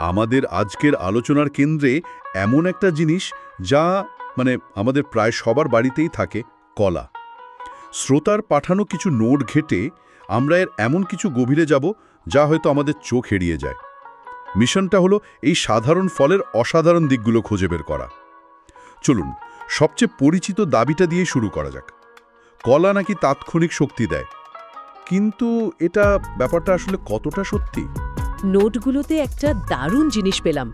আমাদের আজকের আলোচনার কেন্দ্রে এমন একটা জিনিস যা আমাদের প্রায় সবার বাড়িতেই থাকে, কলা। শ্রোতার পাঠানো কিছু নোট ঘেঁটে আমরা এর এমন কিছু গভীরে যাব যা হয়তো আমাদের চোখ এড়িয়ে যায়। মিশনটা হলো এই সাধারণ ফলের অসাধারণ দিকগুলো খুঁজে বের করা। চলুন সবচেয়ে পরিচিত দাবিটা দিয়ে শুরু করা যাক। কলা নাকি তাৎক্ষণিক শক্তি দেয়, কিন্তু ব্যাপারটা আসলে কতটা সত্যি? নোটগুলোতে একটা দারুণ জিনিস পেলাম।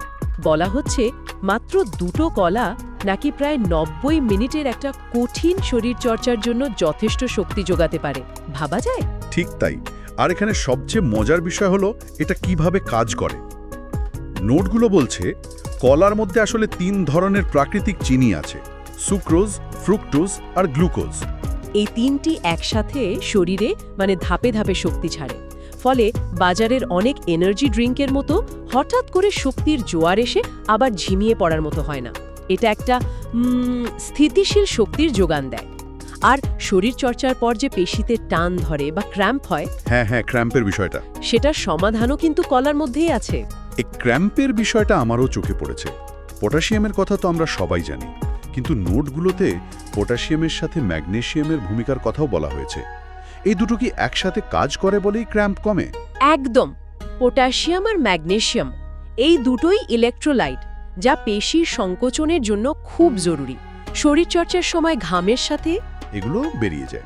বলা হচ্ছে মাত্র 2টো কলা নাকি প্রায় 90 মিনিটের একটা কঠিন শরীরচর্চার জন্য যথেষ্ট শক্তি যোগাতে পারে। ভাবা যায়? ঠিক তাই। আর এখানে সবচেয়ে মজার বিষয় হলো এটা কিভাবে কাজ করে। নোটগুলো বলছে কলার মধ্যে আসলে 3 ধরনের প্রাকৃতিক চিনি আছে: সুক্রোজ, ফ্রুক্টোজ আর গ্লুকোজ। এই 3টি একসাথে শরীরে ধাপে ধাপে শক্তি ছাড়ে। ফলে বাজারের অনেক এনার্জি ড্রিঙ্কের মতো হঠাৎ করে শক্তির জোয়ার এসে আবার ঝিমিয়ে পড়ার মতো হয় না। এটা একটা স্থিতিশীল শক্তির যোগান দেয়। আর শরীরচর্চার পর যে পেশিতে টান ধরে বা ক্র্যাম্প হয়, হ্যাঁ, ক্র্যাম্পের বিষয়টা, সেটার সমাধানও কিন্তু কলার মধ্যেই আছে। এই ক্র্যাম্পের বিষয়টা আমারও চোখে পড়েছে। পটাশিয়ামের কথা তো আমরা সবাই জানি, কিন্তু নোটগুলোতে পটাশিয়ামের সাথে ম্যাগনেসিয়ামের ভূমিকার কথাও বলা হয়েছে। এই দুটো কি একসাথে কাজ করে বলেই ক্র্যাম্প কমে? একদম। পটাশিয়াম আর ম্যাগনেসিয়াম এই দুটোই ইলেকট্রোলাইট, যা পেশির সংকোচনের জন্য খুব জরুরি। শরীরচর্চার সময় ঘামের সাথে এগুলো বেরিয়ে যায়।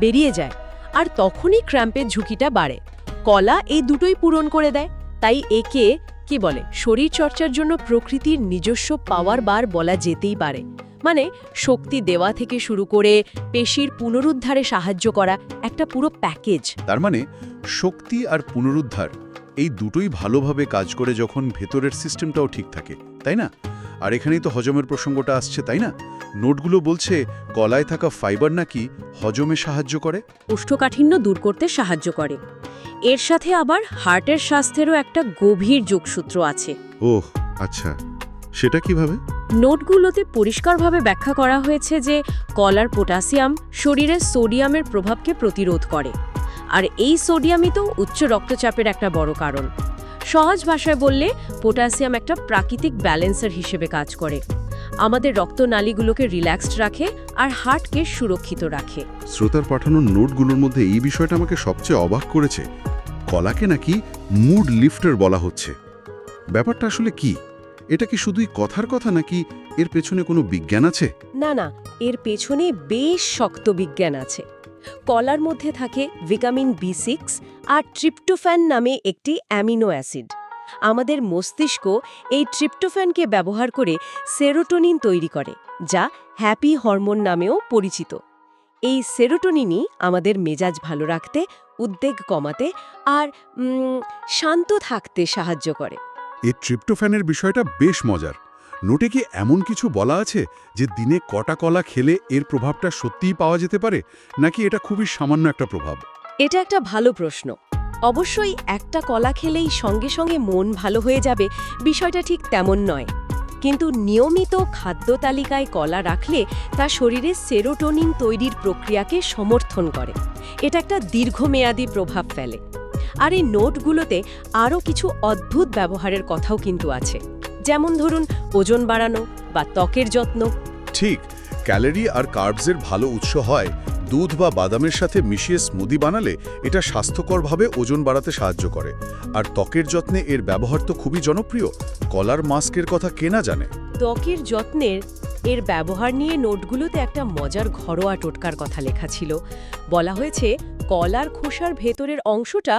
বেরিয়ে যায়, আর তখনই ক্র্যাম্পের ঝুঁকিটা বাড়ে। কলা এই দুটোই পূরণ করে দেয়। তাই একে শরীরচর্চার জন্য প্রকৃতির নিজস্ব পাওয়ার বার বলা যেতেই পারে। শক্তি দেওয়া থেকে শুরু করে পেশির পুনরুদ্ধারে সাহায্য করা একটা পুরো প্যাকেজ। তার শক্তি আর পুনরুদ্ধার এই দুটোই ভালোভাবে কাজ করে যখন ভেতরের সিস্টেমটাও ঠিক থাকে, তাই না? আর এখানেই তো হজমের প্রসঙ্গটা আসছে, তাই না? নোটগুলো বলছে কলায় থাকা ফাইবার নাকি হজমে সাহায্য করে, কোষ্ঠকাঠিন্য দূর করতে সাহায্য করে। এর সাথে আবার হার্টের স্বাস্থ্যেরও একটা গভীর যোগসূত্র আছে। ওহ আচ্ছা, সেটা কিভাবে? নোটগুলোতে পরিষ্কারভাবে ব্যাখ্যা করা হয়েছে যে কলার পটাশিয়াম শরীরে সোডিয়ামের প্রভাবকে প্রতিরোধ করে, আর এই সোডিয়ামই তো উচ্চ রক্তচাপের একটা বড় কারণ। সহজ ভাষায় বললে পটাশিয়াম একটা প্রাকৃতিক ব্যালেন্সার হিসেবে কাজ করে, আমাদের রক্তনালীগুলোকে রিল্যাক্সড রাখে আর হার্টকে সুরক্ষিত রাখে। শ্রোতার পাঠানো নোটগুলোর মধ্যে এই বিষয়টা আমাকে সবচেয়ে অবাক করেছে। কলাকে নাকি মুড লিফটার বলা হচ্ছে। ব্যাপারটা আসলে কি? এটা কি শুধুই কথার কথা, নাকি এর পেছনে কোনো বিজ্ঞান আছে? না, এর পেছনে বেশ শক্ত বিজ্ঞান আছে। কলার মধ্যে থাকে ভিটামিন B6 আর ট্রিপ্টোফ্যান নামে একটি অ্যামিনো অ্যাসিড। আমাদের মস্তিষ্ক এই ট্রিপ্টোফ্যানকে ব্যবহার করে সেরোটোনিন তৈরি করে, যা হ্যাপি হরমোন নামেও পরিচিত। এই সেরোটোনিনই আমাদের মেজাজ ভালো রাখতে, উদ্বেগ কমাতে আর শান্ত থাকতে সাহায্য করে। এই ট্রিপ্টোফ্যানের বিষয়টা বেশ মজার। নোটে কি এমন কিছু বলা আছে যে দিনে কটা কলা খেলে এর প্রভাবটা সত্যিই পাওয়া যেতে পারে, নাকি এটা খুবই সামান্য একটা প্রভাব? এটা একটা ভালো প্রশ্ন। অবশ্যই একটা কলা খেলেই সঙ্গে সঙ্গে মন ভালো হয়ে যাবে, বিষয়টা ঠিক তেমন নয়। কিন্তু নিয়মিত খাদ্য তালিকায় কলা রাখলে তা শরীরে সেরোটোনিন তৈরির প্রক্রিয়াকে সমর্থন করে। এটা একটা দীর্ঘমেয়াদী প্রভাব ফেলে। আর এই নোটগুলোতে আরও কিছু অদ্ভুত ব্যবহারের কথাও কিন্তু আছে, যেমন ধরুন ওজন বাড়ানো বা ত্বকের যত্ন। ঠিক, ক্যালোরি আর কার্বসের ভালো উৎস হয়। দুধ বা বাদামের সাথে মিশিয়ে স্মুদি বানালে এটা স্বাস্থ্যকরভাবে ওজন বাড়াতে সাহায্য করে। আর ত্বকের যত্নে এর ব্যবহার তো খুবই জনপ্রিয়। কলার মাস্কের কথা কে না জানে? ত্বকের যত্নের এর ব্যবহার নিয়ে নোটগুলোতে একটা মজার ঘরোয়া টোটকার কথা লেখা ছিল। বলা হয়েছে কলার খোসার ভেতরের অংশটা